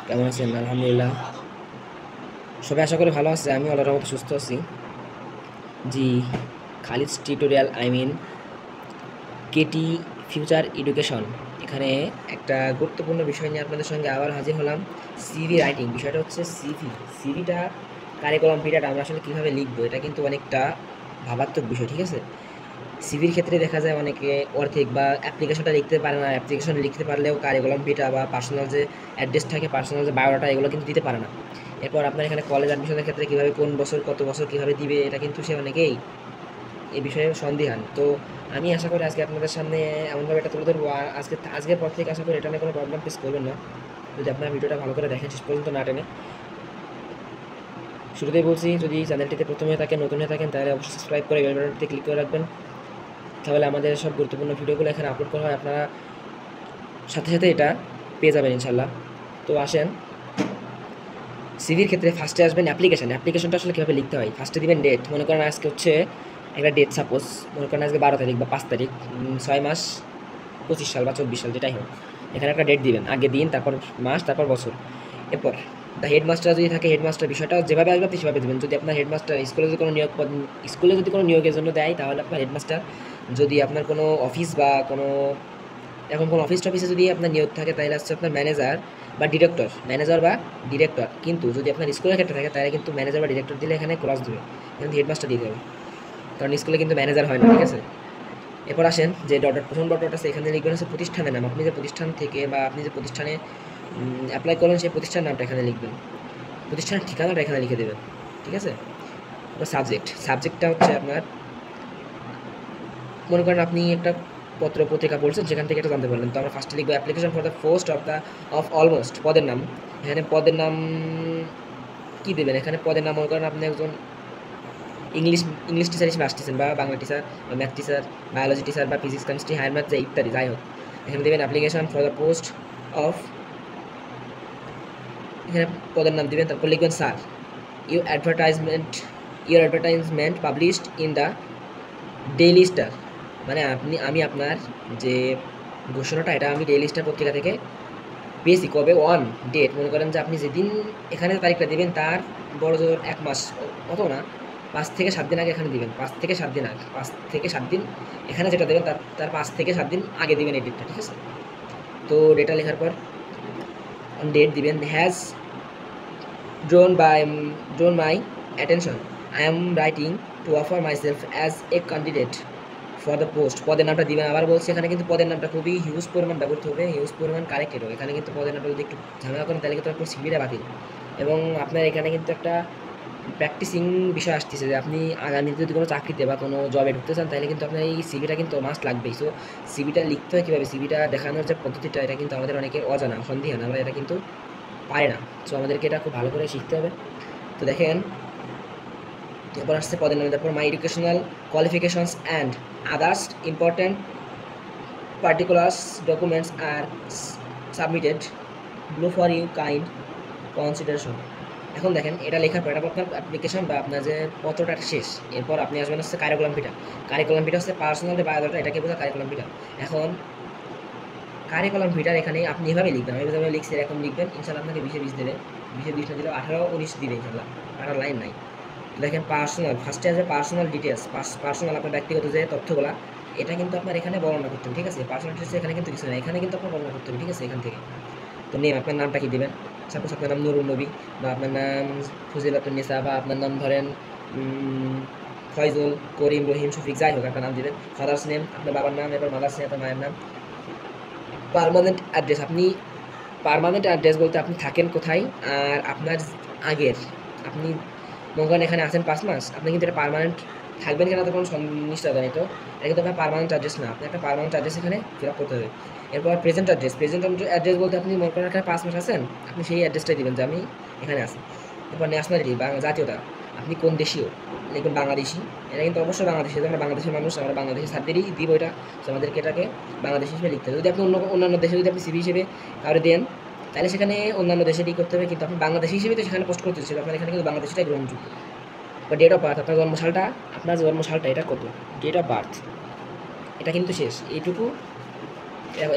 কেমন আছেন? আলহামদুলিল্লাহ। সবাই আশা করি ভালো আছে। আমি আল্লাহর রহমতে সুস্থ আছি। জি, খালিদস টিউটোরিয়াল কেটি ফিউচার এডুকেশন। এখানে একটা গুরুত্বপূর্ণ বিষয় নিয়ে আপনাদের সঙ্গে আবার হাজির হলাম। CV writing. বিষয়টা হচ্ছে সিভি। সিভিটা কারিকুলাম পিরিয়ড আমরা আসলে কীভাবে লিখবো, এটা কিন্তু অনেকটা ভাবাত্মক বিষয়, ঠিক আছে? সিভির ক্ষেত্রে দেখা যায় অনেকে অর্ধেক বা অ্যাপ্লিকেশনটা লিখতে পারে না। অ্যাপ্লিকেশন লিখতে পারলেও কারিকুলাম ভিটা বা পার্সোনাল যে অ্যাড্রেস থাকে, পার্সোনাল যে বায়োডাটা, এগুলো কিন্তু দিতে পারে না। এরপর আপনার এখানে কলেজ অ্যাডমিশনের ক্ষেত্রে কীভাবে কোন বছর কত বছর কীভাবে দিবে, এটা কিন্তু সে অনেকেই এই বিষয়ে সন্দিহান। তো আমি আশা করি আজকে আপনাদের সামনে এমনভাবে এটা তুলে ধরবো, আর আজকের পর থেকে আশা করি এটা নিয়ে কোনো প্রবলেম ফেস করবেন না, যদি আপনার ভিডিওটা ভালো করে দেখেন শেষ পর্যন্ত না টেনে। শুরুতেই বলছি, যদি চ্যানেলটিতে প্রথম হয়ে থাকেন, নতুন হয়ে থাকেন, তাহলে অবশ্যই সাবস্ক্রাইব করে বেল বাটনটিতে ক্লিক করে রাখবেন। তাহলে আমাদের সব গুরুত্বপূর্ণ ভিডিওগুলো এখানে আপলোড করা হয়, আপনারা সাথে সাথে এটা পেয়ে যাবেন ইনশাল্লাহ। তো আসেন, সিভির ক্ষেত্রে ফার্স্টে আসবেন অ্যাপ্লিকেশনটা আসলে কীভাবে লিখতে হয়। ফার্স্টে দিবেন ডেট। মনে করেন আজকে হচ্ছে একটা ডেট, সাপোজ মনে করেন আজকে 12 তারিখ বা 5 তারিখ, 6 মাস 25 সাল বা 24 সাল, যেটাই হোক। এখানে একটা ডেট দিবেন, আগে দিন, তারপর মাস, তারপর বছর। এরপর দ্য হেডমাস্টার যদি থাকে, হেডমাস্টার বিষয়টা যেভাবে আসবে আপনি সেভাবে দেবেন। যদি আপনার হেডমাস্টার স্কুলে যদি কোনো নিয়োগের জন্য দেয়, তাহলে আপনার হেডমাস্টার। যদি আপনার কোনো অফিস বা কোনো এখন কোনো অফিস টফিসে যদি আপনার নিয়োগ থাকে, তাহলে হচ্ছে আপনার ম্যানেজার বা ডিরেক্টর। কিন্তু যদি আপনার স্কুলের ক্ষেত্রে থাকে, তাহলে কিন্তু ম্যানেজার বা ডিরেক্টর দিলে এখানে ক্রস দেবে, এখানে হেডমাস্টার দিয়ে দেবে, কারণ স্কুলে কিন্তু ম্যানেজার হয় না, ঠিক আছে? এরপর আসেন যে প্রথম ডট আছে, এখানে লিখবেন হচ্ছে প্রতিষ্ঠানের নাম। আপনি যে প্রতিষ্ঠান থেকে বা আপনি যে প্রতিষ্ঠানে অ্যাপ্লাই করেন, সেই প্রতিষ্ঠানের নামটা এখানে লিখবেন, প্রতিষ্ঠানের ঠিকানাটা এখানে লিখে দেবেন, ঠিক আছে? এবার সাবজেক্টটা হচ্ছে আপনার, মনে করেন আপনি একটা পত্রিকা পড়ছেন, সেখান থেকে এটা জানতে পারলেন। তো আমরা ফার্স্টে লিখবো application for the post of almost, পদের নাম। এখানে পদের নাম কী দেবেন? এখানে পদের নাম মনে করেন আপনি একজন ইংলিশ টিচার হিসেবে আসতেছেন, বা বাংলা টিচার বা ম্যাথ টিচার, বায়োলজি টিচার বা ফিজিক্স কেমিস্ট্রি, হায়ার ম্যাথ, ইত্যাদি, যাই হোক। এখানে দেবেন application for the post of, এখানে পদের নাম দিবেন। তারপর লিখবেন sir, your advertisement published in the daily star. মানে আমি আপনার যে ঘোষণাটা, এটা আমি ডেইলি স্টার পত্রিকা থেকে পেয়েছি। কবে? অন ডেট, মনে করেন যে আপনি যেদিন এখানে তারিখটা দেবেন, তার বড় জোর 1 মাস, অত না, 5 থেকে 7 দিন আগে এখানে দিবেন। 5 থেকে 7 দিন আগে, 5 থেকে 7 দিন এখানে যেটা দেবেন, তার 5 থেকে 7 দিন আগে দিবেন এই ডেটটা, ঠিক আছে? তো ডেটা লেখার পর অন ডেট দিবেন। Has drawn my attention. I am writing to offer myself as a candidate for the post. পদের নামটা দিবেন। আবার বলছি, এখানে কিন্তু পদের নামটা খুবই হিউজ পরিমাণ ব্যবহৃত হবে, হিউজ পরিমাণ কারেক্টেড হবে। এখানে কিন্তু পদের নামটা যদি একটু ঝামেলা করেন, তাহলে কিন্তু আপনার সিভিটা বাতিল। এবং আপনার এখানে কিন্তু একটা প্র্যাকটিসিং বিষয় আসতেছে, যে আপনি আগামীতে যদি কোনো চাকরিতে বা কোনো জবে ঢুকতে চান, তাহলে কিন্তু আপনার এই সিভিটা কিন্তু মাস্ট লাগবেই। সো সিভিটা লিখতে হয় কীভাবে, সিভিটা দেখানোর যে পদ্ধতিটা, এটা কিন্তু আমাদের অনেকের অজানা, সন্দিহান, আমরা এটা কিন্তু পারে না। সো আমাদেরকে এটা খুব ভালো করে শিখতে হবে। তো দেখেন, এরপর আসছে পদের নামে। তারপর my educational qualifications and others important particulars documents are submitted ব্লু ফর ইউ কাইন্ড কনসিডারেশন। এখন দেখেন, এটা লেখার পর, এটা আপনার অ্যাপ্লিকেশন বা আপনার যে পত্রটা শেষ। এরপর আপনি আসবেন হচ্ছে কারিকুলাম ভিটা হচ্ছে পার্সোনাল বায়োডাটা, এটাকে বোঝা কারিকুলাম ভিটা। এখন কারিকুলাম ভিটার এখানে আপনি এভাবে লিখবেন, আমি যেভাবে লিখছি এরকম লিখবেন, ইনশাল্লাহ আপনাকে 20-20 দেবে, 20-20 না দিলেও 18-19 দিবে ইনশাল্লাহ, 18 লাইন নাই। দেখেন পার্সোনাল, ফার্স্টে আসবে পার্সোনাল ডিটেলস, পার্সোনাল আপনার ব্যক্তিগত যে তথ্যগুলো, এটা কিন্তু আপনার এখানে বর্ণনা করতে হবে, ঠিক আছে? পার্সোনাল ডিটেলস এখানে কিন্তু কিছু না, এখানে কিন্তু আপনার বর্ণনা করতে হবে, ঠিক আছে? এখান থেকে তো নেম, আপনার নামটা কি দেবেন? সাপোজ আপনার নাম নুরুন নবী, বা আপনার নাম ফজিলাতুন্নেসা, বা আপনার নাম ধরেন ফয়জুল, করিম, রহিম, শফিক, যাই হোক আপনার নাম দেবেন। ফাদার্স নেম, আপনার বাবার নাম, এরপর মাদার্স নেম, আপনার মায়ের নাম। পার্মানেন্ট অ্যাড্রেস, পার্মানেন্ট অ্যাড্রেস বলতে আপনি থাকেন কোথায়, আর আপনার আগের, আপনি মনে করেন এখানে আছেন 5 মাস, আপনি কিন্তু এটা পার্মানেন্ট থাকবেন কিনা তো কোনো নিশ্চয়তা নেই। তো এটা কিন্তু আপনার পার্মানেন্ট অ্যাড্রেস না, আপনি একটা পার্মানেন্ট অ্যাড্রেস এখানে ফিল আপ করতে হবে। এরপর প্রেজেন্ট অ্যাড্রেস বলতে আপনি মনে করেন এখানে 5 মাস আছেন, আপনি সেই অ্যাড্রেসটাই দেবেন যে আমি এখানে আছি। এরপর ন্যাশনালিটি বা জাতীয়তা, আপনি কোন দেশীয়, লিখবেন বাংলাদেশি। এটা কিন্তু অবশ্যই বাংলাদেশি, আমরা বাংলাদেশের মানুষ, আমরা বাংলাদেশি স্যারদেরই দিব এটা, তো আমাদেরকে এটাকে বাংলাদেশি হিসেবে লিখতে হবে। যদি আপনি অন্যান্য দেশে যদি আপনি সিভি হিসেবে কারো দেন, তাহলে সেখানে অন্যান্য দেশেরই করতে হবে, কিন্তু আপনি বাংলাদেশি হিসেবে তো সেখানে পোস্ট করতে হচ্ছে, আপনার এখানে কিন্তু বাংলাদেশিটাই গ্রহণযোগ্য। বা ডেট অফ বার্থ, আপনার জন্মসালটা এটা কত, ডেট অফ বার্থ, এটা কিন্তু শেষ, এইটুকু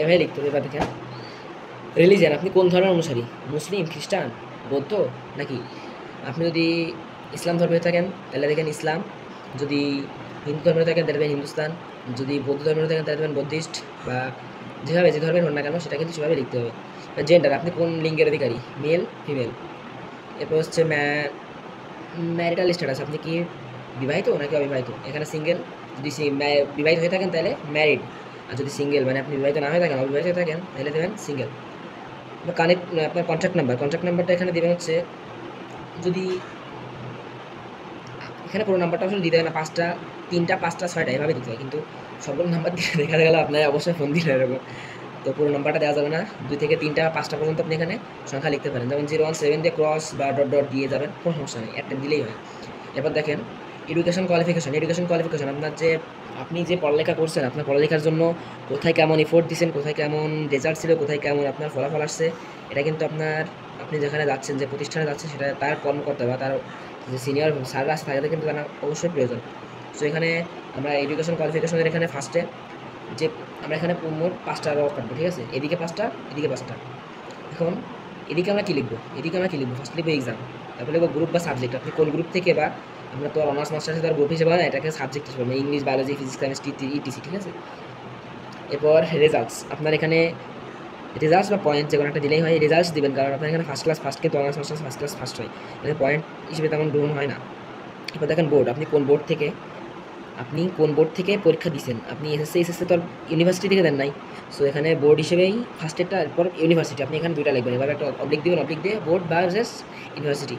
এভাবে লিখতে হবে। এবার দেখেন, রিলিজিয়ান, আপনি কোন ধর্মের অনুসারী? মুসলিম, খ্রিস্টান, বৌদ্ধ নাকি? আপনি যদি ইসলাম ধর্মে থাকেন তাহলে দেখেন ইসলাম, যদি হিন্দু ধর্মে থাকেন তাহলে দেবেন হিন্দুস্তান, যদি বৌদ্ধ ধর্মে থাকেন তাহলে দেবেন বুদ্ধিস্ট, বা যেভাবে যে ধর্মের হন না কেন সেটা কিন্তু সেভাবে লিখতে হবে। জেন্ডার, আপনি কোন লিঙ্গের অধিকারী? Mail, female. এরপর হচ্ছে ম্যারিটাল স্ট্যাটাস, আপনি কি বিবাহিত নাকি অবিবাহিত? এখানে সিঙ্গেল, যদি বিবাহিত হয়ে থাকেন তাহলে ম্যারিড, আর যদি সিঙ্গেল মানে আপনি বিবাহিত না হয়ে থাকেন, অবিবাহিত হয়ে থাকেন, তাহলে দেবেন সিঙ্গেল। কানেক্ট, আপনার কন্ট্যাক্ট নাম্বারটা এখানে দেবেন হচ্ছে, যদি এখানে পুরো নাম্বারটা আসলে দিতে হয় না, 5টা 3টা 5টা 6টা এভাবে দিতে হয়, কিন্তু সবগুলো নাম্বার দিয়ে দেখা গেল আপনার অবশ্যই ফোন দিলে এরকম, তো পুরো নাম্বারটা দেওয়া যাবে না। 2 থেকে 3টা 5টা পর্যন্ত আপনি এখানে সংখ্যা লিখতে পারেন, যেমন 017 দিয়ে ক্রস বা ডট ডট দিয়ে যাবেন, কোনো সমস্যা নেই, একটা দিলেই হয়। এরপর দেখেন এডুকেশন কোয়ালিফিকেশন, আপনার যে আপনি যে পড়ালেখা করছেন, আপনার পড়ালেখার জন্য কোথায় কেমন এফোর্ট দিচ্ছেন, কোথায় কেমন রেজাল্ট ছিল, কোথায় কেমন আপনার ফলাফল আসছে, এটা কিন্তু আপনার, আপনি যেখানে যাচ্ছেন, যে প্রতিষ্ঠানে যাচ্ছেন, সেটা তার কর্মকর্তা বা তার যে সিনিয়র স্যাররা আছে তাদের কিন্তু জানা অবশ্যই প্রয়োজন। সো এখানে আমরা এডুকেশন কোয়ালিফিকেশনের এখানে ফার্স্টে যে আমরা এখানে মোট 5টা রক কাটবো, ঠিক আছে, এদিকে 5টা, এদিকে 5টা। এখন এদিকে আমরা কী লিখবো? ফার্স্ট লিখবো এক্সাম, তারপর লিখবো গ্রুপ বা সাবজেক্ট, আপনি কোন গ্রুপ থেকে, বা আমরা তো অনার্স মাস্টার্সে তার গ্রুপ হিসেবে না, এটাকে সাবজেক্ট হিসেবে, English, biology, physics, chemistry, etc, ঠিক আছে। এরপর রেজাল্টস, আপনার এখানে রেজাল্টস বা পয়েন্ট যে কোনো একটা দিলেই হয়, রেজাল্টস দিবেন, কারণ আপনার এখানে ফার্স্ট ক্লাস ফার্স্ট, কিন্তু honours masters first class first হয়, এখানে পয়েন্ট হিসেবে তেমন গ্রহণ হয় না। এরপর দেখেন বোর্ড, আপনি কোন বোর্ড থেকে পরীক্ষা দিচ্ছেন, আপনি এসএসসি তো ইউনিভার্সিটি থেকে দেন নাই, সো এখানে বোর্ড হিসেবেই ফার্স্টেরটা, এরপর ইউনিভার্সিটি, আপনি এখানে 2টা লিখবেন, এভাবে একটা অবলিক দিবেন, অবলিক দিয়ে বোর্ড বা ইউনিভার্সিটি।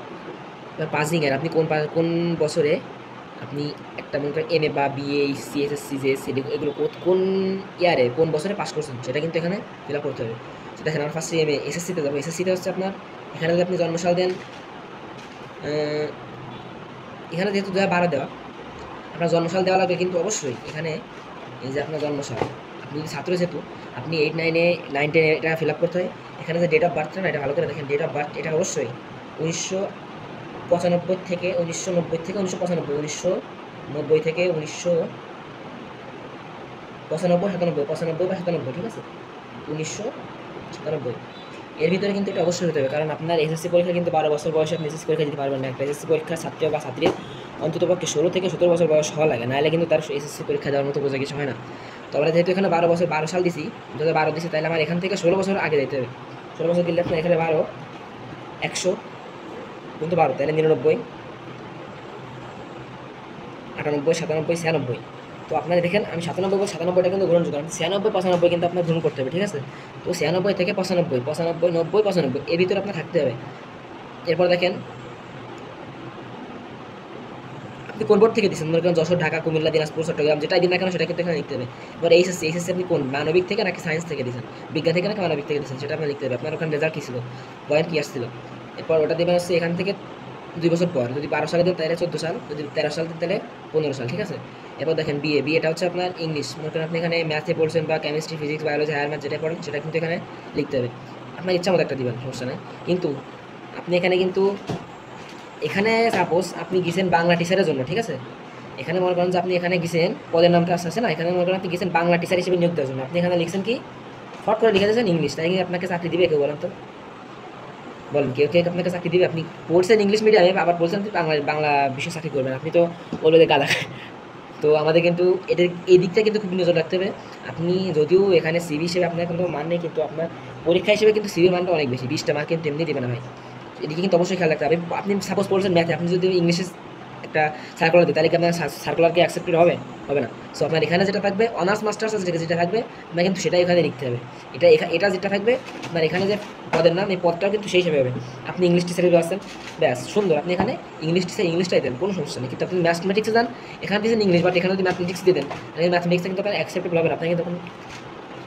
এবার পাসিং এর, আপনি কোন বছরে আপনি একটা মনে করেন এমএ বা বিএ, সিএসএসসি, জেএসসি, এগুলো কোন ইয়ারে, কোন বছরে পাস করছেন, সেটা কিন্তু এখানে ফিল আপ করতে হবে। তো দেখেন আমার ফার্স্টে এমএ, এসএসসিতে যাবো, এসএসসিতে হচ্ছে আপনার, এখানে যদি আপনি জন্মসাল দেন, এখানে যেহেতু 2012 দেওয়া, আপনার জন্মসাল দেওয়া লাগবে, কিন্তু অবশ্যই এখানে এই যে আপনার জন্মসাল, আপনি যদি ছাত্র, যেহেতু আপনি 8, 9, 9, 10 এটা ফিল আপ করতে হয়। এখানে যে ডেট অফ বার্থটা না, এটা ভালো করে দেখেন, ডেট অফ বার্থ এটা অবশ্যই 1995 থেকে 1990 থেকে 1995, 1990 থেকে 1995, 97, 95 বা 97, ঠিক আছে, 1997 এর ভিতরে কিন্তু এটা অবশ্যই হতে হবে, কারণ আপনার এসএসসি পরীক্ষা কিন্তু 12 বছর বয়সে আপনি এসএসসি পরীক্ষা দিতে পারবেন না। একটা এসএসসি পরীক্ষার ছাত্র বা ছাত্রীর অন্ততপক্ষে 16 থেকে 17 বছর বয়স হওয়া লাগে, নাহলে কিন্তু তার এসএসসি পরীক্ষা দেওয়ার মতো বোঝা কিছু হয় না। তো আমরা যেহেতু এখানে 12 সাল দিছি, 2012 দিছি, তাহলে আমার এখান থেকে 16 বছর আগে যেতে হবে। 16 বছর দিলে আপনার এখানে 12, 100 কিন্তু 12, তাহলে 99, 98, 97, 96। তো আপনারা দেখেন আমি 97টা কিন্তু গ্রহণযোগ্য, 96, 95 কিন্তু আপনার গ্রহণ করতে হবে, ঠিক আছে। তো 96 থেকে 95, 95, 90, 95 এর ভিতরে আপনার থাকতে হবে। এরপর দেখেন আপনি কোন বোর্ড থেকে দিচ্ছেন, মনে করেন যশোর, ঢাকা, কুমিল্লা, দিনাজপুর, চট্টগ্রাম, যেটাই দিন না কেন সেটা কিন্তু এখানে লিখতে হবে। এবার এইচএসসি আপনি কোন মানবিক থেকে নাকি সায়েন্স থেকে দিচ্ছেন, বিজ্ঞান থেকে নাকি মানবিক থেকে দিচ্ছেন, সেটা আপনার লিখতে হবে। আপনার ওখানে রেজাল্ট কী ছিল, পয়েন্ট কী আসছিল, এরপর ওটা দেবেন হচ্ছে এখান থেকে 2 বছর পর, যদি 12 সালে দেন তাহলে 14 সাল, যদি 13 সাল দেন তাহলে 15 সাল, ঠিক আছে। এরপর দেখেন বিএটা হচ্ছে আপনার ইংলিশ, মনে করেন আপনি এখানে ম্যাথে পড়ছেন বা chemistry, physics, biology, higher math যেটা পড়েন সেটা কিন্তু এখানে লিখতে হবে, আপনার ইচ্ছা মতো একটা দিবেন, সমস্যা নেই। কিন্তু আপনি এখানে সাপোজ আপনি গেছেন বাংলা টিচারের জন্য, ঠিক আছে, এখানে মনে করেন যে আপনি এখানে গেছেন, পদের নামটা আছে না, এখানে মনে করেন আপনি গেছেন বাংলা টিচার হিসেবে নিয়োগ দেওয়ার জন্য, আপনি এখানে লিখছেন কি, ফট করে লিখে দিয়েছেন ইংলিশ, তাই কি আপনাকে চাকরি দিবে কেউ, বলেন তো, বলেন কেউ আপনাকে চাকরি দিবে? আপনি পড়ছেন ইংলিশ মিডিয়ামে, আবার বলছেন আপনি বাংলা বিষয়ে চাকরি করবেন, আপনি তো বলবে যে গাদা। তো আমাদের কিন্তু এই দিকটা কিন্তু খুব নজর রাখতে হবে। আপনি যদিও এখানে সিভি হিসেবে আপনার কিন্তু মান নেই, কিন্তু আপনার পরীক্ষা হিসেবে কিন্তু সিভির মানটা অনেক বেশি, 20টা মার্ক কিন্তু এমনি দেবে না ভাই, এদিকে কিন্তু অবশ্যই খেয়াল রাখতে হবে। আপনি সাপোজ পড়ছেন ম্যাথে, আপনি যদি ইংলিশে একটা সার্কুলার দিই, তাহলে কি আপনার সার্কুলারকে অ্যাকসেপ্টেড হবে না। সো আপনার এখানে যেটা থাকবে অনার্স মাস্টার্স যেটা থাকবে, আপনার কিন্তু সেটাই এখানে লিখতে হবে। এটা যেটা থাকবে আপনার এখানে যে পদের নাম, এই পদটাও কিন্তু সেই হিসেবে হবে। আপনি ইংলিশ টিচারে আসছেন, ব্যাস সুন্দর, আপনি এখানে ইংলিশ টিচার ইংলিশটাই দেন, কোনো সমস্যা নেই। কিন্তু আপনি ম্যাথমেটিক্সে যান, এখানে দিয়েছেন ইংলিশ, বাট এখানে যদি ম্যাথমেটিক্স দিয়ে দেন, তাহলে ম্যাথমেটিক্সে কিন্তু আপনার অ্যাকসেপ্টেবল হবে না, আপনার কিন্তু তখন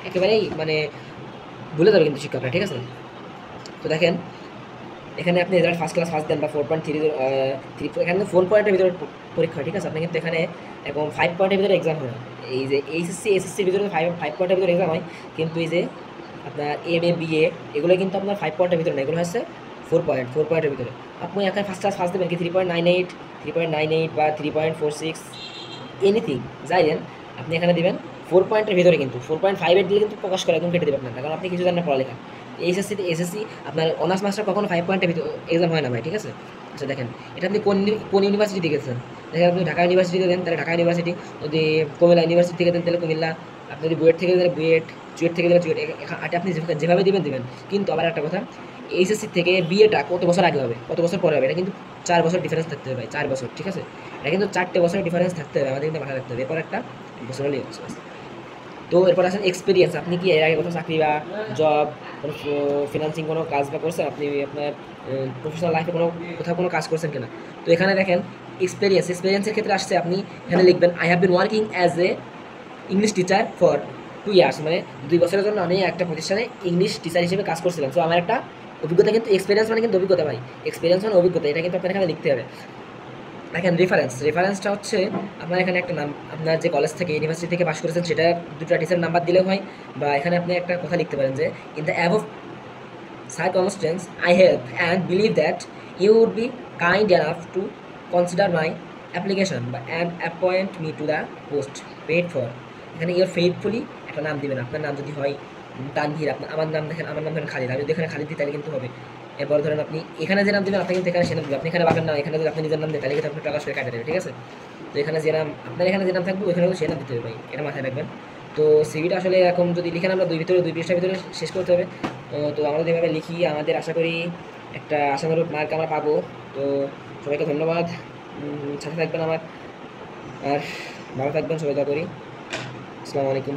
একেবারেই মানে ভুলে যাবে কিন্তু শিক্ষকরা, ঠিক আছে। তো দেখেন এখানে আপনি result first class first then বা 4.3, এখানে 4 পয়েন্টের ভিতরে পরীক্ষা, ঠিক আছে। আপনি কিন্তু এখানে এবং 5 পয়েন্টের ভিতরে এক্সাম হয়, এই যে এসএসসির ভিতরে 5 পয়েন্টের ভিতরে এক্সাম হয়, কিন্তু এই যে আপনার এমএ বিএ এগুলো কিন্তু আপনার 5 পয়েন্টের ভিতরে না, এগুলো হচ্ছে 4 পয়েন্টের ভিতরে। আপনি এখানে ফার্স্ট ক্লাস ফার্স্ট দেবেন কি 3.98 বা 3.46 এনিথিং যাই দেন, আপনি এখানে দেবেন 4 পয়েন্টের ভিতরে, কিন্তু 4.58 দিলে কিন্তু প্রকাশ করে একদম কেটে দেবেন না, কারণ আপনি কিছু জানেন না পড়ালেখা। এসএসসি আপনার অনার্স মাস্টার কখনো 5 পয়েন্টের ভিতর এক্সাম হয় না ভাই, ঠিক আছে? আচ্ছা দেখেন, এটা আপনি কোন ইউনিভার্সিটি থেকে গেছেন? দেখেন আপনি ঢাকা ইউনিভার্সিটিতে দেন তাহলে ঢাকা ইউনিভার্সিটি, যদি কুমিল্লা ইউনিভার্সিটি থেকে দেন তাহলে কুমিল্লা, আপনি যদি বুয়েট থেকে দেন বুয়েট, চুয়েট থেকে দেন চুয়েট, এটা আপনি যেভাবে দিবেন। কিন্তু আবার একটা কথা, এইচএসসি থেকে বিএটা কত বছর আগে হবে, কত বছর পরে হবে, এটা কিন্তু 4 বছর ডিফারেন্স থাকতে হবে ভাই, 4 বছর, ঠিক আছে? এটা কিন্তু 4টে বছরের ডিফারেন্স থাকতে হবে, আমাদের কিন্তু মাথায় রাখতে হবে। এরপর একটা বছর হলেই হচ্ছে। তো এরপর আসেন এক্সপিরিয়েন্স, আপনি কি এর আগে কোথাও চাকরি বা জব, কোনো ফিনান্সিং কোনো কাজ বা করছেন, আপনি আপনার প্রফেশনাল লাইফে কোথাও কোনো কাজ করছেন কিনা? তো এখানে দেখেন এক্সপিরিয়েন্সের ক্ষেত্রে আসছে, আপনি এখানে লিখবেন I have been working as a English teacher for 2 years, মানে 2 বছরের জন্য আমি একটা প্রতিষ্ঠানে ইংলিশ টিচার হিসেবে কাজ করছিলাম। সো আমার একটা অভিজ্ঞতা, কিন্তু এক্সপিরিয়েন্স মানে কিন্তু অভিজ্ঞতা ভাই, এক্সপিরিয়েন্স মানে অভিজ্ঞতা, এটা কিন্তু আপনার এখানে লিখতে হবে। দেখেন রেফারেন্সটা হচ্ছে আপনার এখানে একটা নাম, আপনার যে কলেজ থেকে ইউনিভার্সিটি থেকে পাস করেছেন সেটা 2টা টিচারের নাম্বার দিলেও হয়, বা এখানে আপনি একটা কথা লিখতে পারেন যে in the above circumstance I help and believe that you would be kind enough to consider my application and appoint me to the post paid for। এখানে ইউর ফেইথফুলি একটা নাম দিবেন, আপনার নাম যদি হয় তানভীর, আপনার আমার নাম দেখেন, আমার নাম ধরেন খালিদ, আমি যদি এখানে খালিদ দিই তাহলে কিন্তু হবে। এরপর ধরেন আপনি এখানে যে নাম দেবেন আপনি কিন্তু এখানে সে নাম দেবেন, আপনি এখানে পাবেন না, এখানে যদি আপনি নিজের নাম দেন তাহলে কিন্তু আপনার টাকা সরে কাটা দেবে, ঠিক আছে? তো এখানে যে নাম আপনার এখানে যে নাম থাকবে ওইখানে সে নাম দিতে হবে ভাই, এটা মাথায় রাখবেন। তো সিভিটা আসলে এরকম যদি লিখেন আমরা 2 পৃষ্ঠার ভিতরে শেষ করতে হবে। তো আমরা যদি এভাবে লিখি আমাদের আশা করি একটা আশানুরূপ মার্ক আমরা পাবো। তো সবাইকে ধন্যবাদ, সাথে থাকবেন আমার, আর ভালো থাকবেন সবাই, দোয়া করি। আসসালামু আলাইকুম।